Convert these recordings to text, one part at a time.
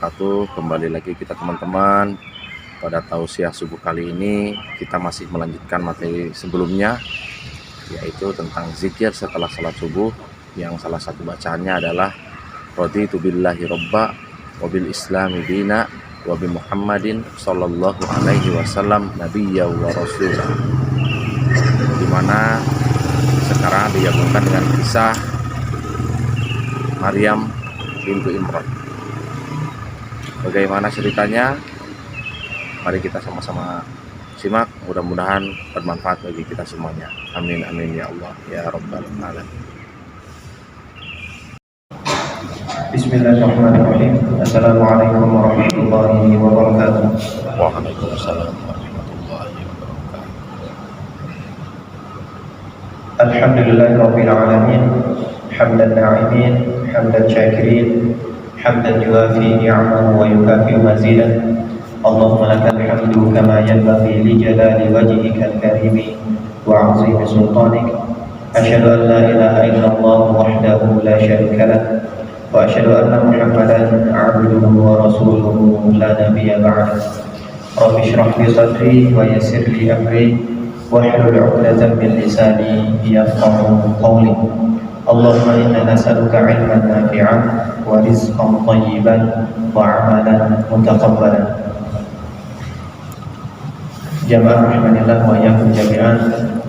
wabarakatuh. Kembali lagi kita teman-teman pada tausiah subuh kali ini. Kita masih melanjutkan materi sebelumnya, yaitu tentang zikir setelah salat subuh, yang salah satu bacaannya adalah raditu billahi robba wabil islami dina wabi muhammadin sallallahu alaihi wasallam nabiyya wa rasulah, dimana sekarang digabungkan dengan kisah Maryam bintu Imran. Bagaimana ceritanya? Mari kita sama-sama simak, mudah-mudahan bermanfaat bagi kita semuanya. Amin amin ya Allah ya rabbal alamin. Bismillahirrahmanirrahim. Assalamualaikum warahmatullahi wabarakatuh. Waalaikumsalam warahmatullahi wabarakatuh. Alhamdulillahirabbil alamin. Hamdan na'imin, hamdan syakirin, hamdan yuwafi ni'amahu wa yukafi mazidah. Allahumma lakal hamdu kama yanbaghi li jalali wajhikal karim wa 'azimi sultanik. Asyhadu an la ilaha illallah wahdahu la syarika lah wa asyhadu anna Muhammadan 'abduhu wa rasuluhu la nabiyya ba'dah. Rabbi shrah li sadri wa yassir li amri wahlul 'uqdatam min lisani yafqahu qawli. Allahumma inna nas'aluka 'ilman nafi'an wa rizqan thayyiban wa 'amalan mutaqabbalan. Jamaah rahimanillah wa iyyakum jami'an,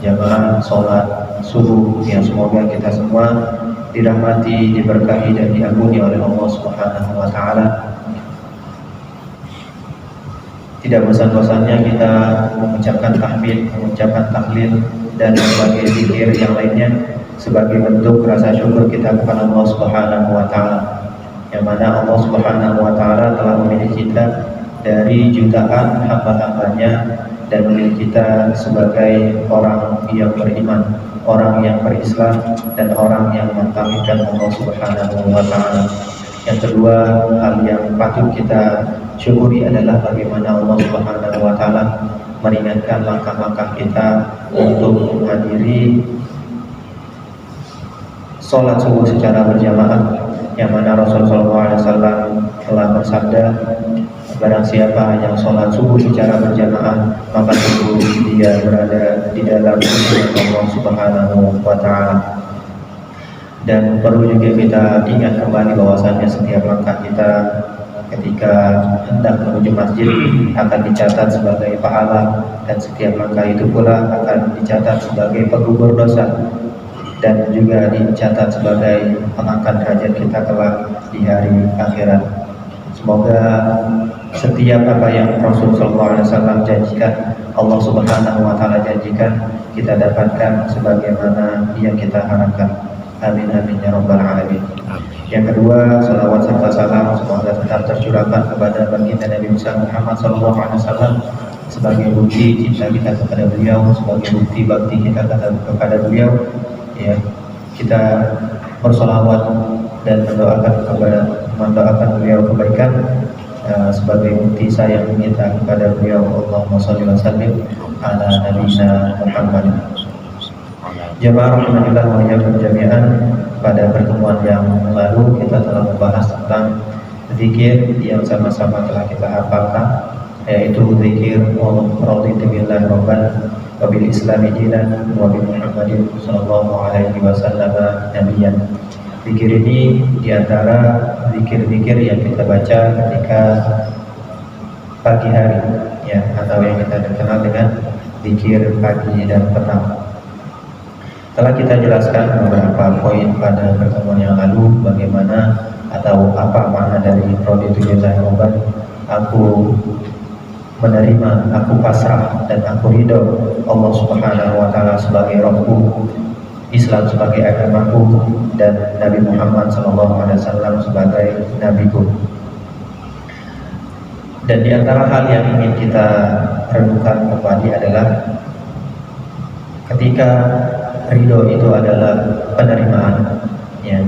jamaah salat subuh yang semoga kita semua dirahmati, diberkahi dan diampuni oleh Allah Subhanahu wa taala. Tidak bosan-bosannya kita mengucapkan tahmid, mengucapkan tahlil dan berbagai zikir yang lainnya sebagai bentuk rasa syukur kita kepada Allah Subhanahu wa taala. Yang mana Allah Subhanahu wa taala telah memilih kita dari jutaan hamba-hambanya dan memilih kita sebagai orang yang beriman, orang yang berislam, dan orang yang mentauhidkan Allah Subhanahu wa taala. Yang kedua, hal yang patut kita syukuri adalah bagaimana Allah Subhanahu wa taala meringankan langkah-langkah kita untuk menghadiri sholat subuh secara berjamaah, yang mana Rasulullah SAW telah bersabda, barang siapa yang sholat subuh secara berjamaah, maka tentu dia berada di dalam hubungan Allah Subhanahu wa taala. Dan perlu juga kita ingat kembali bahwasannya setiap langkah kita ketika hendak menuju masjid akan dicatat sebagai pahala, dan setiap langkah itu pula akan dicatat sebagai penggugur dosa dan juga dicatat sebagai pengangkat derajat kita kelak di hari akhirat. Semoga setiap apa yang Rasulullah SAW janjikan, Allah Subhanahu wa taala janjikan, kita dapatkan sebagaimana yang kita harapkan. Amin amin ya rabbal alamin. Yang kedua, salawat serta salam semoga tetap tercurahkan kepada baginda Nabi Muhammad SAW sebagai bukti cinta kita kepada beliau, sebagai bukti bakti kita kepada beliau. Ya, kita bersolawat dan mendoakan beliau kebaikan sebagai bukti sayang kita kepada beliau. Allahumma shalli wa sallim ala nabiyina Muhammad. Jamaah rahimanillah wa iyyakum jami'an, pada pertemuan yang lalu kita telah membahas tentang zikir yang sama-sama telah kita hafalkan, yaitu zikir raditu billahi rabban wa bil islami dinan wa bi Muhammadin sallallahu alaihi wasallam nabiyyan. Zikir ini diantara zikir-zikir yang kita baca ketika pagi hari, ya, atau yang kita kenal dengan zikir pagi dan petang. Telah kita jelaskan beberapa poin pada pertemuan yang lalu, bagaimana atau apa makna dari raditu billahi rabban, aku menerima, aku pasrah dan aku ridho Allah Subhanahu wa taala sebagai Rabbku, Islam sebagai agamaku, dan Nabi Muhammad SAW sebagai nabiku. Dan di antara hal yang ingin kita renungkan kembali adalah ketika ridho itu adalah penerimaan, ya,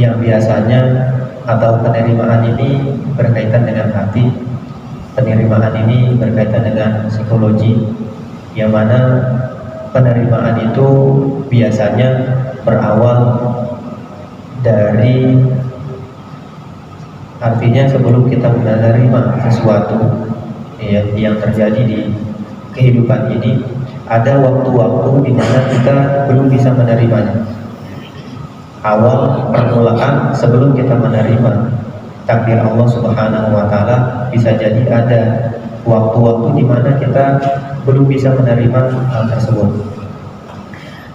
yang biasanya atau penerimaan ini berkaitan dengan hati. Penerimaan ini berkaitan dengan psikologi, yang mana penerimaan itu biasanya berawal dari Artinya sebelum kita menerima sesuatu ya, yang terjadi di kehidupan ini, ada waktu-waktu di mana kita belum bisa menerimanya. Awal permulaan sebelum kita menerima takdir Allah Subhanahu wa taala, bisa jadi ada waktu-waktu di mana kita belum bisa menerima hal tersebut.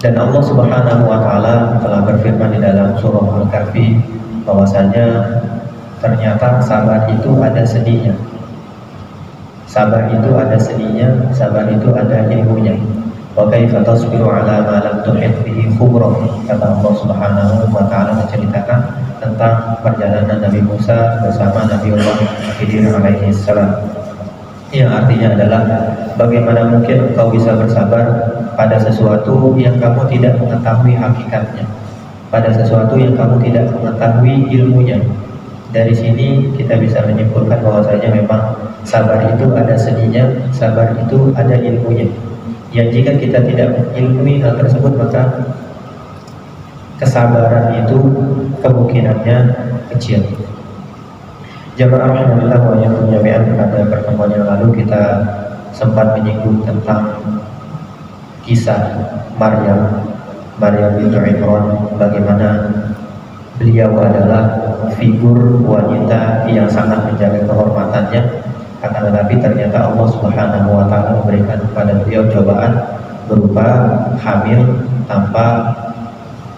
Dan Allah Subhanahu wa taala telah berfirman di dalam surah Al-Kahfi bahwasanya ternyata sabar itu ada sedihnya. Sabar itu ada sedihnya, sabar itu ada ilmunya. Wa kaifa tasbiru ala ma lam tuhit bihi khubra. Kata Allah Subhanahu wa taala menceritakan tentang perjalanan Nabi Musa bersama Nabiullah Khidir alaihi salam. Yang artinya adalah bagaimana mungkin engkau bisa bersabar pada sesuatu yang kamu tidak mengetahui hakikatnya, pada sesuatu yang kamu tidak mengetahui ilmunya. Dari sini kita bisa menyimpulkan bahwasanya memang sabar itu ada seninya, sabar itu ada ilmunya. Yang jika kita tidak mengilmui hal tersebut, maka kesabaran itu kemungkinannya kecil. Jamaah rahimahullah wa iyyakum jami'an, pada pertemuan yang lalu kita sempat menyinggung tentang kisah Maryam bintu Imran, bagaimana beliau adalah figur wanita yang sangat menjaga kehormatannya, akan tetapi ternyata Allah Subhanahu wa taala memberikan kepada beliau cobaan berupa hamil tanpa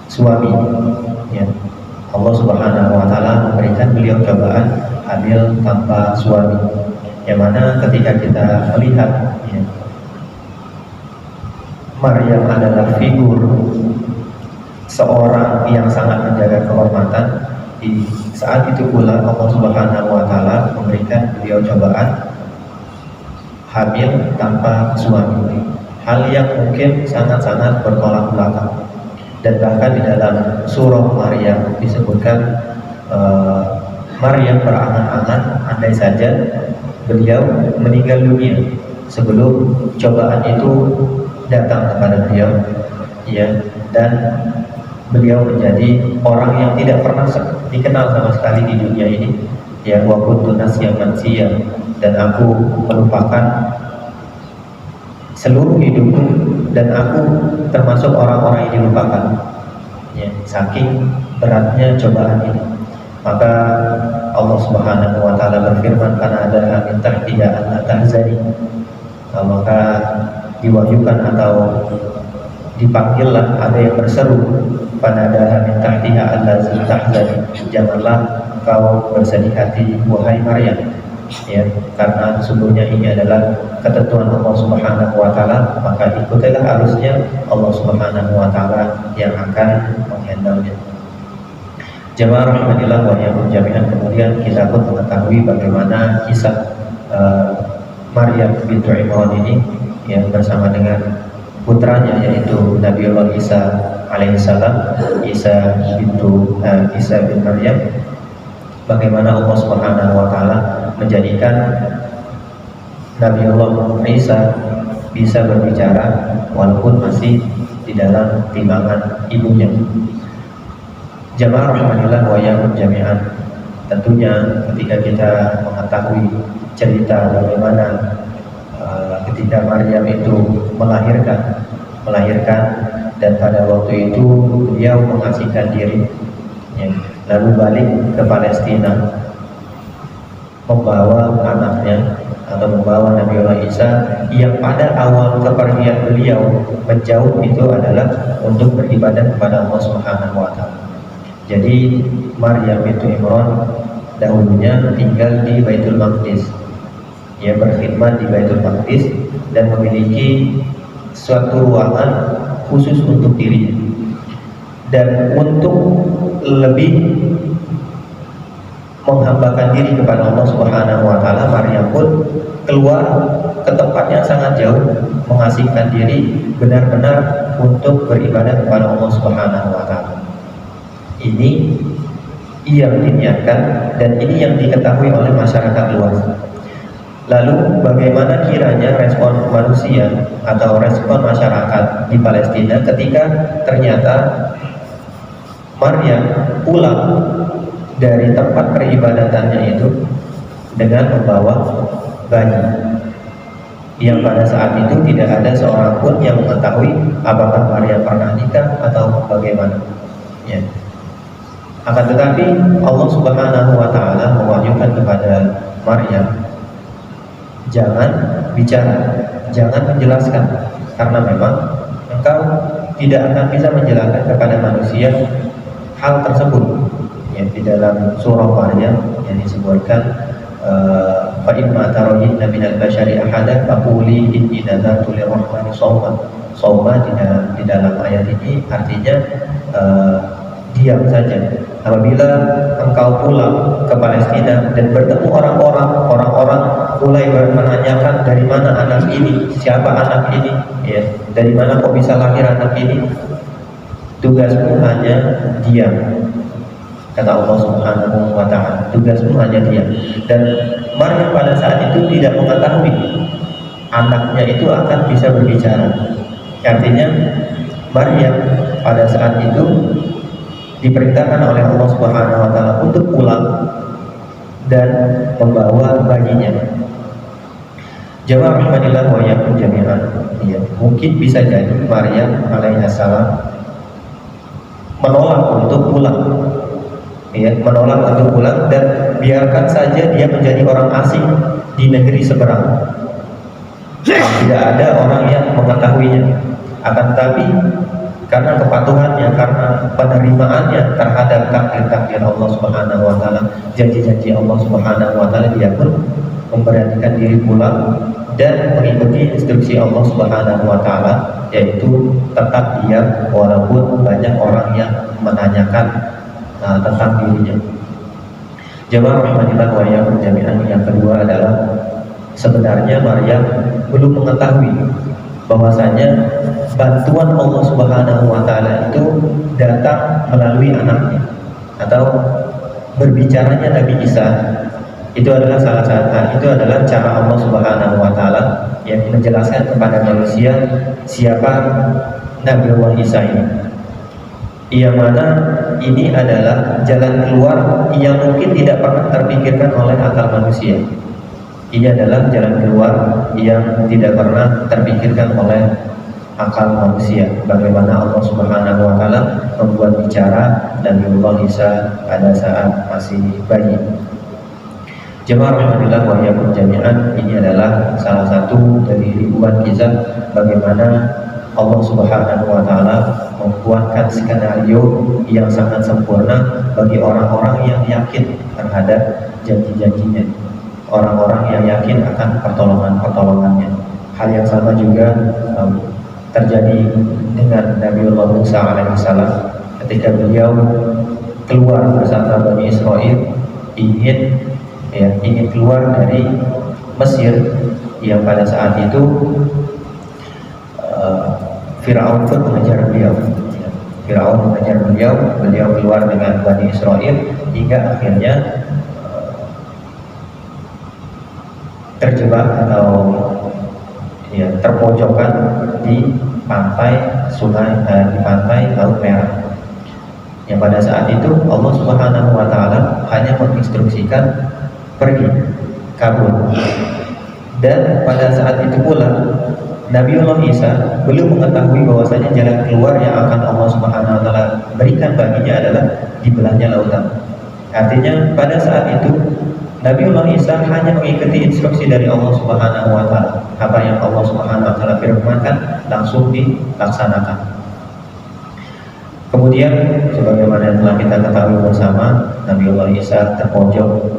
suami. Ya. Allah Subhanahu wa taala memberikan beliau cobaan hamil tanpa suami. Yang mana ketika kita melihat ya, Maryam adalah figur seorang yang sangat menjaga kehormatan, di saat itu pula Allah Subhanahu wa taala memberikan beliau cobaan hamil tanpa suami. Hal yang mungkin sangat-sangat bertolak belakang. Dan bahkan di dalam surah Maryam disebutkan Maryam berangan-angan andai saja beliau meninggal dunia sebelum cobaan itu datang kepada beliau, ya, dan beliau menjadi orang yang tidak pernah dikenal sama sekali di dunia ini, ya, wa kuntu nasyan mansiya, dan aku melupakan seluruh hidupku dan aku termasuk orang-orang yang dilupakan, ya, saking beratnya cobaan ini. Maka Allah Subhanahu wa taala berfirman, karena ada min tahtiha alla tahzani, maka diwahyukan atau dipanggillah, ada yang berseru, panadaha min tahtiha alla tahzani, janganlah kau bersedih hati wahai Maryam, ya, karena sesungguhnya ini adalah ketentuan Allah Subhanahu wa taala, maka ikutilah arusnya Allah Subhanahu wa taala yang akan menghandlenya. Jamaah rahmatillah wa iyyakum jami'an, kemudian kita pun mengetahui bagaimana kisah Maryam bintu Imran ini yang bersama dengan putranya yaitu Nabiullah Isa alaihissalam, Isa bin Maryam, bagaimana Allah Subhanahu wa taala menjadikan Nabiullah Isa bisa berbicara walaupun masih di dalam timbangan ibunya. Jamaah rahmanillah wa iyyakum jami'an, tentunya ketika kita mengetahui cerita bagaimana ketika Maryam itu melahirkan dan pada waktu itu beliau mengasihkan diri, ya, lalu balik ke Palestina membawa anaknya atau membawa Nabiullah Isa yang pada awal kepergian beliau menjauh itu adalah untuk beribadah kepada Allah Subhanahu wa taala. Jadi Maryam bintu Imran dahulunya tinggal di Baitul Maqdis, ya, berkhidmat di Baitul Maqdis dan memiliki suatu ruangan khusus untuk dirinya. Dan untuk lebih menghambakan diri kepada Allah Subhanahu wa taala, Maryam pun keluar ke tempat yang sangat jauh, mengasihkan diri benar-benar untuk beribadah kepada Allah Subhanahu wa taala. Ini yang diniatkan dan ini yang diketahui oleh masyarakat luas. Lalu bagaimana kiranya respon manusia atau respon masyarakat di Palestina ketika ternyata Maryam pulang dari tempat peribadatannya itu dengan membawa bayi yang pada saat itu tidak ada seorang pun yang mengetahui apakah Maryam pernah nikah atau bagaimana, ya. Akan tetapi Allah Subhanahu wa taala mewahyukan kepada Maryam, jangan bicara, jangan menjelaskan, karena memang engkau tidak akan bisa menjelaskan kepada manusia hal tersebut. Ya, di dalam surah Maryam yang disebutkan fa imma tarayinna minal bashari ahadan faquli inni nadartu lirrahmani shawman. Shawma di dalam ayat ini artinya diam saja. Apabila engkau pulang ke Palestina dan bertemu orang-orang mulai menanyakan dari mana anak ini, siapa anak ini, ya, dari mana kok bisa lahir anak ini, tugasmu hanya diam. Kata Allah Subhanahu wa taala, tugasmu hanya diam. Dan Maryam pada saat itu tidak mengetahui anaknya itu akan bisa berbicara. Artinya Maryam pada saat itu diperintahkan oleh Allah Subhanahu wa taala untuk pulang dan membawa bayinya. Jamaah rahmatillah wa iyyakum jami'an. Ya, mungkin bisa jadi Maryam alaihissalam menolak untuk pulang. Ya, menolak untuk pulang dan biarkan saja dia menjadi orang asing di negeri seberang. Tidak ada orang yang mengetahuinya. Akan tetapi karena kepatuhannya, karena penerimaannya terhadap takdir-takdir Allah Subhanahu wa taala, janji-janji Allah Subhanahu wa taala, dia pun memberanikan diri pulang dan mengikuti instruksi Allah Subhanahu wa taala, yaitu tetap diam walaupun banyak orang yang menanyakan tentang dirinya. Jamaah rahmatillah wa iyyakum jami'an. Yang kedua adalah sebenarnya Maryam belum mengetahui bahwasanya bantuan Allah Subhanahu wa taala itu datang melalui anaknya, atau berbicaranya Nabi Isa itu adalah itu adalah cara Allah Subhanahu wa taala yang menjelaskan kepada manusia siapa Nabi Allah Isa ini. Yang mana ini adalah jalan keluar yang mungkin tidak pernah terpikirkan oleh akal manusia. Ini adalah jalan keluar yang tidak pernah terpikirkan oleh akal manusia. Bagaimana Allah Subhanahu wa taala membuat bicara Nabiullah Isa pada saat masih bayi. Jemaah rahmatillah wa iyyakum jami'an, ini adalah salah satu dari ribuan kisah bagaimana Allah Subhanahu wa taala membuatkan skenario yang sangat sempurna bagi orang-orang yang yakin terhadap janji-janjinya, orang-orang yang yakin akan pertolongan-pertolongannya. Hal yang sama juga terjadi dengan Nabiullah Musa alaihissalam ketika beliau keluar bersama Bani Israel ingin keluar dari Mesir, yang pada saat itu Fir'aun pun mengejar beliau. Fir'aun mengejar beliau keluar dengan Bani Israel hingga akhirnya terjebak atau terpojokkan di pantai di pantai Laut Merah. Yang pada saat itu Allah Subhanahu wa taala hanya menginstruksikan pergi, kabur. Dan pada saat itu pula Nabiullah Isa belum mengetahui bahwasanya jalan keluar yang akan Allah Subhanahu wa taala berikan baginya adalah di belahnya lautan. Artinya pada saat itu Nabiullah Isa hanya mengikuti instruksi dari Allah Subhanahu wa taala. Apa yang Allah Subhanahu wa taala firmankan langsung dilaksanakan. Kemudian sebagaimana yang telah kita ketahui bersama, Nabiullah Isa terpojok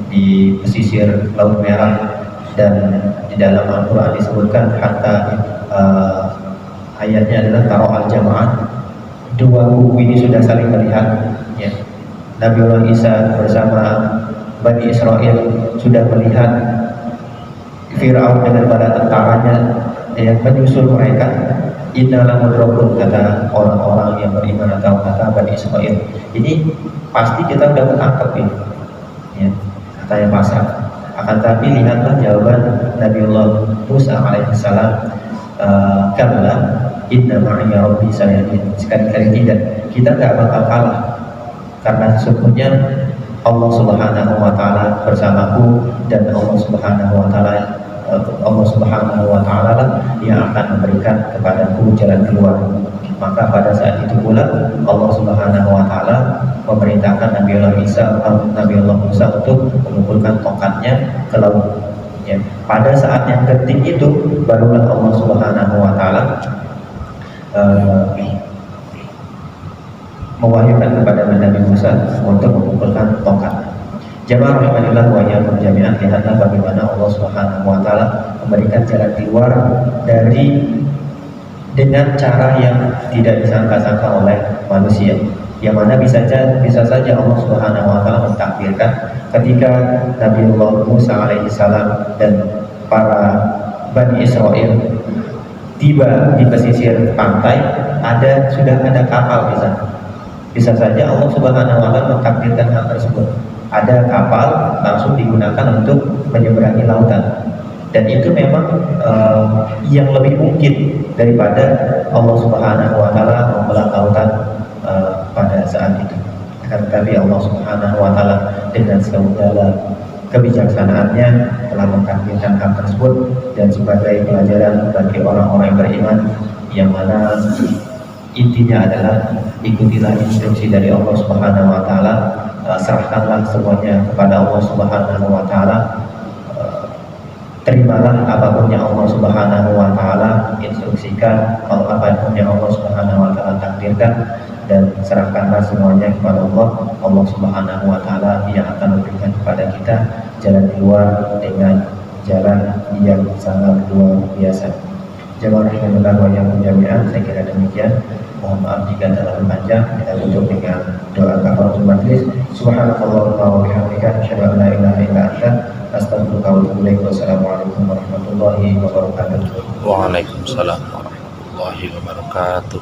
di pesisir Laut Merah. Dan di dalam Al-Quran disebutkan hatta ayatnya adalah taro al-jama'ah, dua kubu ini sudah saling melihat, ya. Nabiullah Isa bersama Bani Israel sudah melihat Fir'aun dengan bala tentaranya yang menyusul mereka. Innalah mudrakun, kata orang-orang yang beriman atau kata Bani Israel, ini pasti kita udah ketangkep ini, ya, kata yang pasrah. Akan tapi lihatlah jawaban Nabiullah Musa alaihissalam, kalla inna ma'iya rabbi sayahdin. Sekali-kali tidak, kita gak bakal kalah, karena sesungguhnya Allah Subhanahu wa taala bersamaku dan Allah Subhanahu wa taala lah yang akan memberikan kepadaku jalan keluar. Maka pada saat itu pula Allah Subhanahu wa taala memerintahkan Nabiullah Musa untuk mengumpulkan tongkatnya ke laut. Ya, pada saat yang genting itu barulah Allah Subhanahu wa taala mewahyukan kepada Nabi Musa untuk mengumpulkan tongkat. Jamaah rahimanillah wa iyyakum jami'an, lihatlah bagaimana Allah Subhanahu wa taala memberikan jalan keluar dengan cara yang tidak disangka-sangka oleh manusia. Yang mana bisa saja Allah Subhanahu wa taala mentakdirkan ketika Nabiullah Musa alaihissalam dan para Bani Israel tiba di pesisir pantai, sudah ada kapal di sana. Bisa saja Allah Subhanahu wa taala mentakdirkan hal tersebut. Ada kapal langsung digunakan untuk menyeberangi lautan. Dan itu memang yang lebih mungkin daripada Allah Subhanahu wa taala membelah lautan pada saat itu. Akan tetapi Allah Subhanahu wa taala dengan segala kebijaksanaannya telah mentakdirkan hal tersebut, dan sebagai pelajaran bagi orang-orang yang beriman, yang mana intinya adalah ikutilah instruksi dari Allah Subhanahu wa taala, serahkanlah semuanya kepada Allah Subhanahu wa taala, terimalah apapun yang Allah Subhanahu wa taala instruksikan, apapun yang Allah Subhanahu wa taala takdirkan, dan serahkanlah semuanya kepada Allah. Allah Subhanahu wa taala yang akan memberikan kepada kita jalan keluar dengan jalan yang sangat luar biasa. Jamaah rahimanillah wa iyyakum jami'an, saya kira demikian. Mohon maaf jika terlalu panjang. Kita tutup dengan doa kafaratul majlis. Subhanallahumma wa bihamdika, asyhadu an la ilaha illa anta, astaghfiruka wa atubu ilaik. Wassalamualaikum warahmatullahi wabarakatuh. Waalaikumsalam warahmatullahi wabarakatuh.